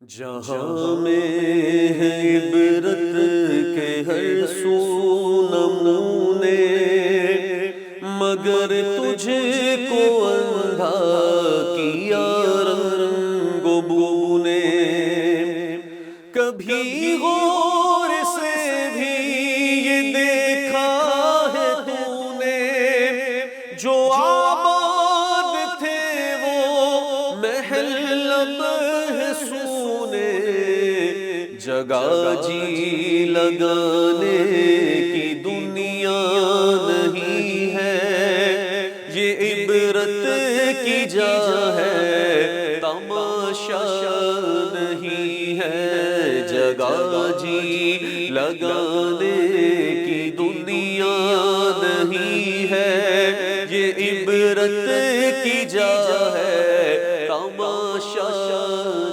جہاں میں ہے عبرت کے ہر سو نمونے، مگر تجھے کو اندھا کیا رنگ و بو نے۔ کبھی غور سے بھی یہ دیکھا ہے تو نے، جو آباد تھے وہ محل جگہ جی لگانے کی دنیا نہیں ہے، یہ عبرت کی جا ہے تماشا نہیں ہے۔ جگہ جی لگانے کی دنیا نہیں ہے، یہ عبرت کی جا ہے تماشا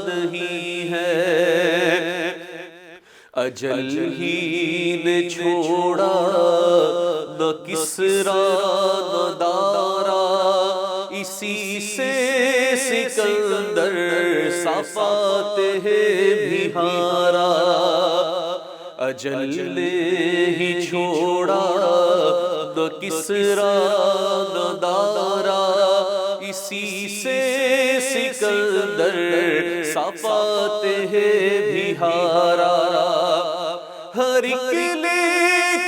نہیں ہے۔ اجل ہی نے چھوڑا نہ کسرا نہ دارا، اسی سے سکندر صفات بھی ہارا۔ اجل نے ہی چھوڑا نہ کسرا نہ دارا، اسی سے سکندر صفات بھی ہارا۔ ہر ایک لے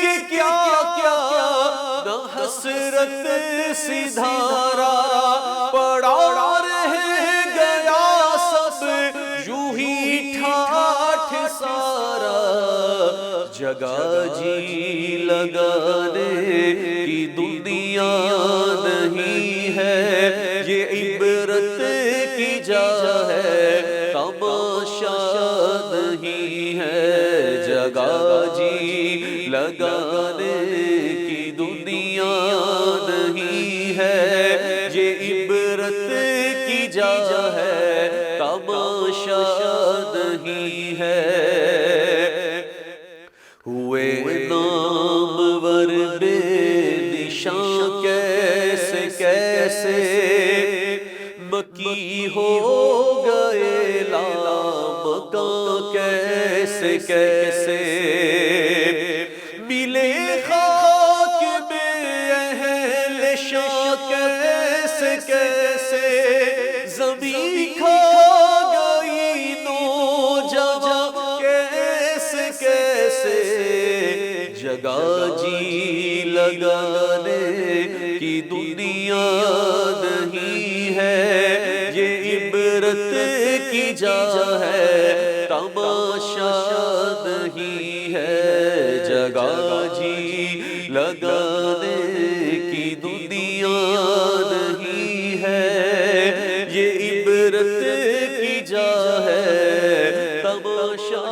کے کیا کیا نہ حسرت سدھارا، پڑا رہ گیا سب یوں ہی ٹھاٹھ سارا۔ جگہ جی لگانے کی دنیا نہیں ہے، یہ عبرت کی جا ہے تماشا نہیں ہے۔ جگہ جی لگانے کی دنیا نہیں ہے، یہ عبرت کی جا ہے تماشا نہیں ہے۔ ہوئے نامور بے نشاں کیسے کیسے، مکی ہو گئے لامکاں کیسے کیسے، ملے خاک میں اہل شاہ کیسے کیسے، زمین کھا گئی نو جہاں کیسے کیسے۔ جگہ جی لگانے کی دنیا نہیں ہے، یہ عبرت کی جا ہے تماشا نہیں ہے۔ جگہ جی لگانے کی دنیا نہیں ہے، یہ عبرت کی جا ہے تماشا